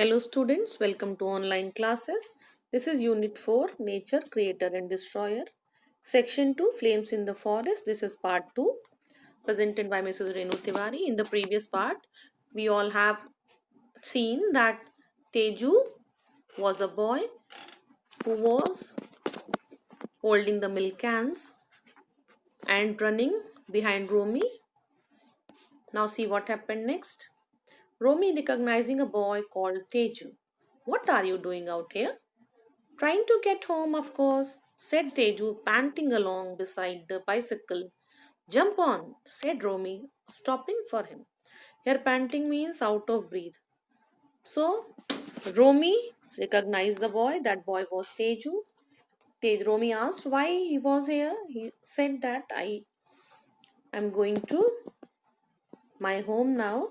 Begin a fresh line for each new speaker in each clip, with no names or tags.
Hello students, welcome to online classes. This is Unit 4, Nature, Creator and Destroyer. Section 2, Flames in the Forest. This is part 2, presented by Mrs. Renu Tiwari. In the previous part, we all have seen that Teju was a boy who was holding the milk cans and running behind Romy. Now see what happened next. Romy recognizing a boy called Teju. What are you doing out here? Trying to get home, of course, said Teju, panting along beside the bicycle. Jump on, said Romy, stopping for him. Here, panting means out of breath. So, Romy recognized the boy. That boy was Teju. Romy asked why he was here. He said that I am going to my home now.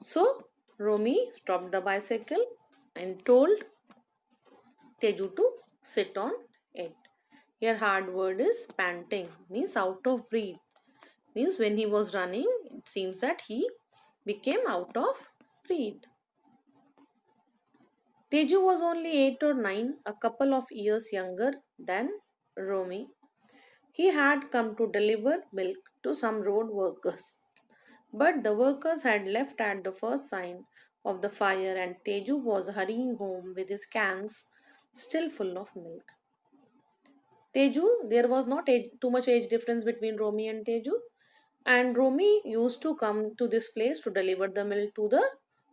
So, Romy stopped the bicycle and told Teju to sit on it. Here hard word is panting, means out of breath. Means when he was running, it seems that he became out of breath. Teju was only 8 or 9, a couple of years younger than Romy. He had come to deliver milk to some road workers. But the workers had left at the first sign of the fire and Teju was hurrying home with his cans still full of milk. Teju, there was not too much age difference between Romy and Teju. And Romy used to come to this place to deliver the milk to the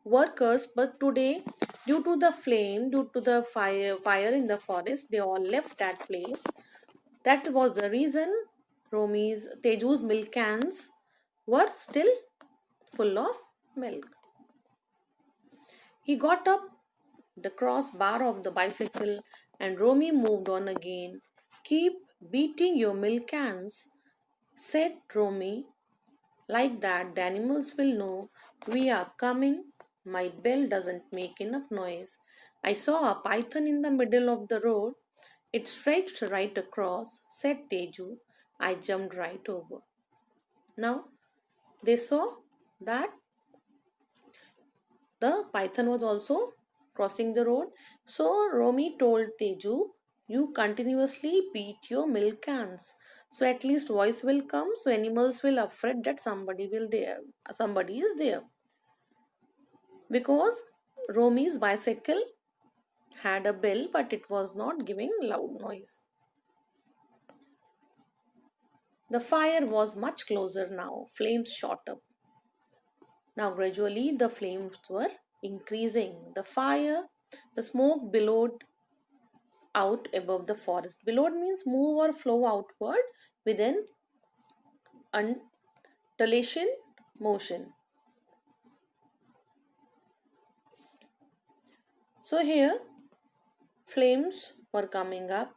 workers. But today, due to the fire in the forest, they all left that place. That was the reason Teju's milk cans were still full of milk. He got up the crossbar of the bicycle and Romy moved on again. Keep beating your milk cans, said Romy. Like that, the animals will know we are coming. My bell doesn't make enough noise. I saw a python in the middle of the road. It stretched right across, said Teju. I jumped right over. Now, they saw that the python was also crossing the road. So, Romy told Teju, you continuously beat your milk cans. So at least voice will come, so animals will afraid that somebody is there. Because Romy's bicycle had a bell but it was not giving loud noise. The fire was much closer now. Flames shot up. Now gradually the flames were increasing. The smoke billowed out above the forest. Billowed means move or flow outward with an undulation motion. So here flames were coming up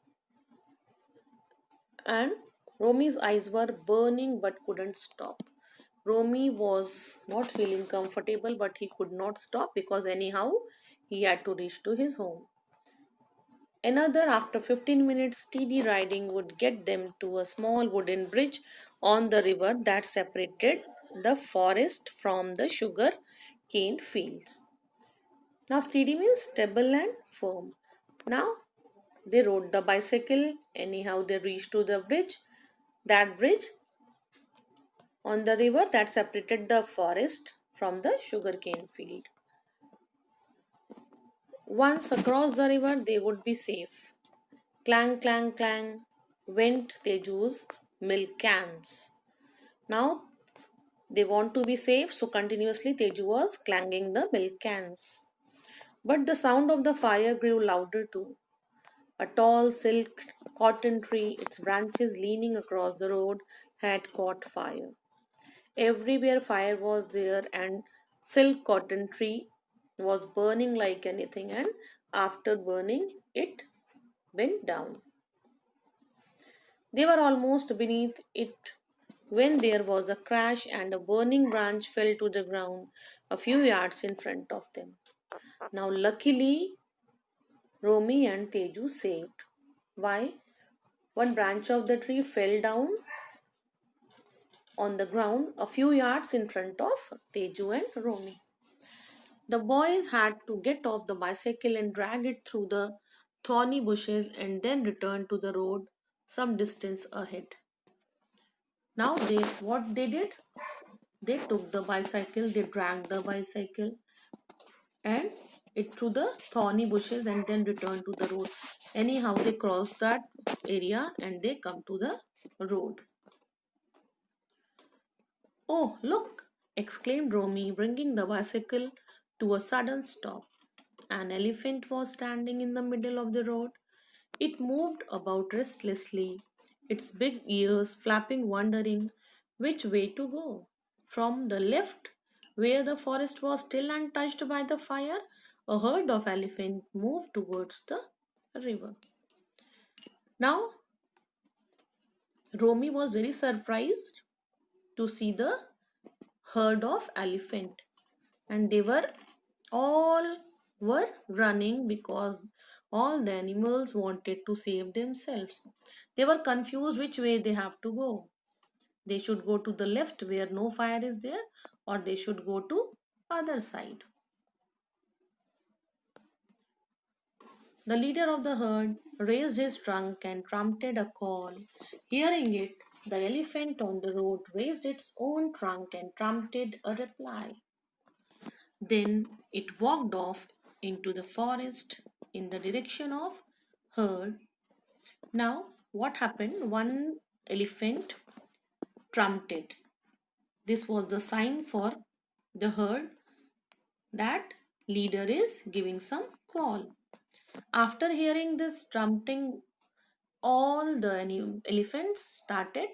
and Romy's eyes were burning but couldn't stop. Romy was not feeling comfortable but he could not stop because anyhow he had to reach to his home. Another after 15 minutes steady riding would get them to a small wooden bridge on the river that separated the forest from the sugar cane fields. Now steady means stable and firm. Now they rode the bicycle, anyhow they reached to the bridge. That bridge on the river that separated the forest from the sugarcane field. Once across the river, they would be safe. Clang, clang, clang went Teju's milk cans. Now they want to be safe, so continuously Teju was clanging the milk cans. But the sound of the fire grew louder too. A tall silk cotton tree, its branches leaning across the road, had caught fire. Everywhere fire was there and silk cotton tree was burning like anything and after burning it went down. They were almost beneath it when there was a crash and a burning branch fell to the ground a few yards in front of them. Now luckily Romy and Teju saved. Why? One branch of the tree fell down on the ground a few yards in front of Teju and Romy. The boys had to get off the bicycle and drag it through the thorny bushes and then return to the road some distance ahead. Now what they did? They took the bicycle, they dragged the bicycle and it through the thorny bushes and then returned to the road. Anyhow, they crossed that area and they come to the road. Oh, look! Exclaimed Romy, bringing the bicycle to a sudden stop. An elephant was standing in the middle of the road. It moved about restlessly, its big ears flapping, wondering which way to go. From the left, where the forest was still untouched by the fire, a herd of elephants moved towards the river. Now, Romy was very surprised to see the herd of elephant, and they were all were running because all the animals wanted to save themselves. They were confused which way they have to go. They should go to the left where no fire is there, or they should go to other side. The leader of the herd raised his trunk and trumpeted a call. Hearing it, the elephant on the road raised its own trunk and trumpeted a reply. Then it walked off into the forest in the direction of herd. Now, what happened? One elephant trumpeted. This was the sign for the herd that leader is giving some call. After hearing this trumpeting, all the elephants started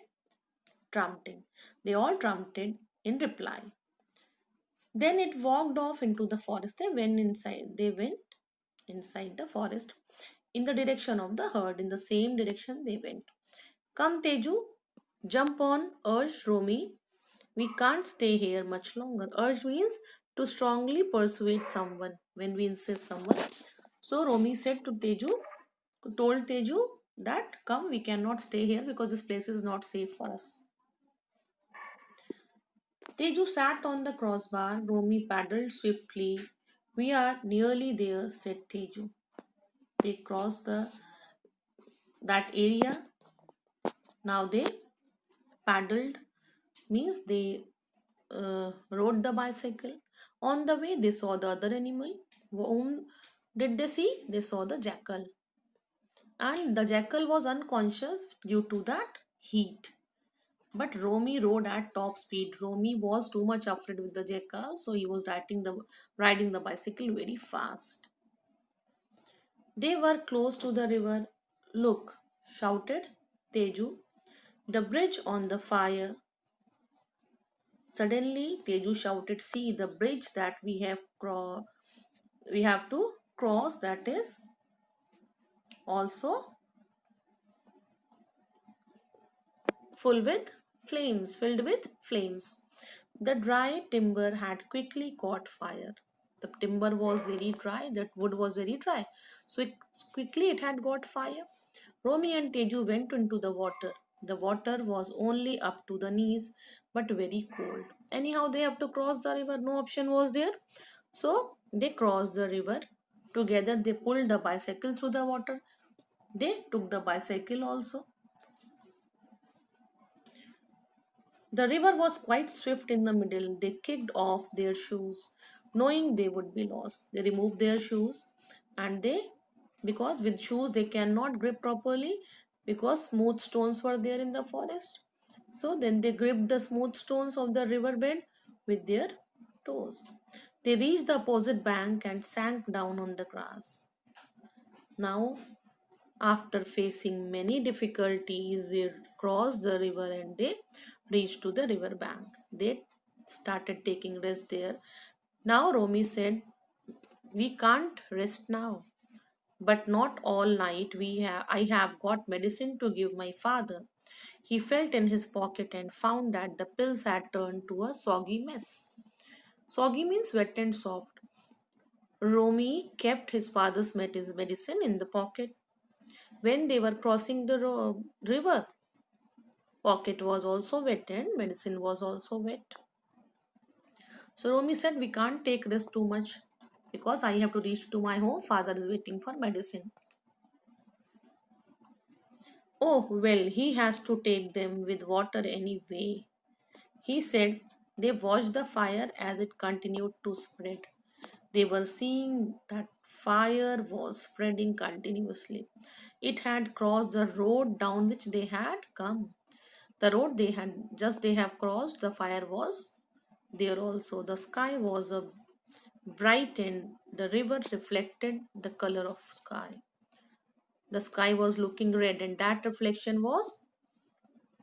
trumpeting. They all trumpeted in reply. Then it walked off into the forest. They went inside the forest in the direction of the herd. In the same direction they went. Come, Teju, jump on, urged Romy. We can't stay here much longer. Urge means to strongly persuade someone when we insist someone. So Romy said to Teju, told Teju that come, we cannot stay here because this place is not safe for us. Teju sat on the crossbar. Romy paddled swiftly. We are nearly there, said Teju. They crossed that area. Now they paddled means they rode the bicycle. On the way, they saw the other animal. Whom did they see? They saw the jackal. And the jackal was unconscious due to that heat. But Romy rode at top speed. Romy was too much afraid with the jackal, so he was riding the bicycle very fast. They were close to the river. Look, shouted Teju. The bridge on the fire. Suddenly, Teju shouted, see the bridge that we have to cross, that is also filled with flames. The dry timber had quickly caught fire. The timber was very dry, that wood was very dry. So quickly it had got fire. Romy and Teju went into the water. The water was only up to the knees but very cold. Anyhow, they have to cross the river, no option was there. So they crossed the river. Together they pulled the bicycle through the water. They took the bicycle also. The river was quite swift in the middle. They kicked off their shoes, knowing they would be lost. They removed their shoes and because with shoes they cannot grip properly because smooth stones were there in the forest. So then they gripped the smooth stones of the riverbed with their toes. They reached the opposite bank and sank down on the grass. Now, after facing many difficulties, they crossed the river and they reached to the river bank. They started taking rest there. Now Romy said, we can't rest now, but not all night. I have got medicine to give my father. He felt in his pocket and found that the pills had turned to a soggy mess. Soggy means wet and soft. Romy kept his father's medicine in the pocket. When they were crossing the river, pocket was also wet and medicine was also wet. So Romy said, we can't take risk too much because I have to reach to my home. Father is waiting for medicine. Oh, well, he has to take them with water anyway. He said. They watched the fire as it continued to spread. They were seeing that fire was spreading continuously. It had crossed the road down which they had come. The road they have crossed, the fire was there also. The sky was a bright and the river reflected the color of sky. The sky was looking red and that reflection was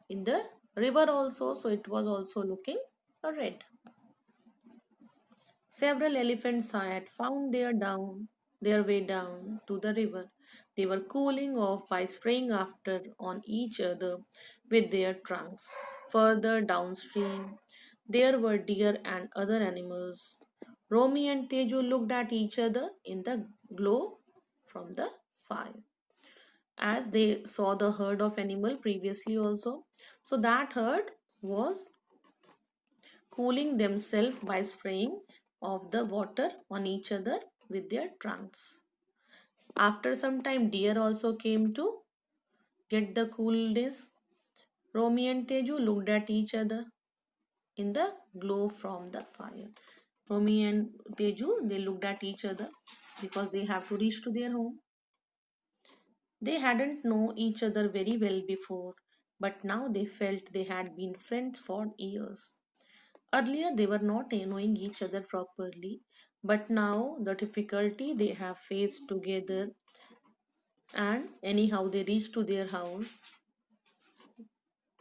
in the river also, so it was also looking red. Several elephants had found their way down to the river. They were cooling off by spraying after on each other with their trunks. Further downstream, there were deer and other animals. Romy and Teju looked at each other in the glow from the fire. As they saw the herd of animal previously also, so that herd was cooling themselves by spraying of the water on each other with their trunks. After some time, deer also came to get the coolness. Romy and Teju looked at each other in the glow from the fire. Romy and Teju, they looked at each other because they have to reach to their home. They hadn't known each other very well before, but now they felt they had been friends for years. Earlier, they were not knowing each other properly, but now the difficulty they have faced together, and anyhow, they reached to their house.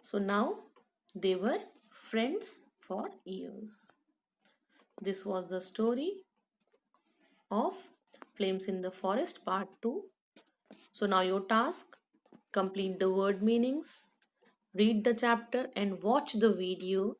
So now they were friends for years. This was the story of Flames in the Forest Part 2. So now your task, complete the word meanings, read the chapter, and watch the video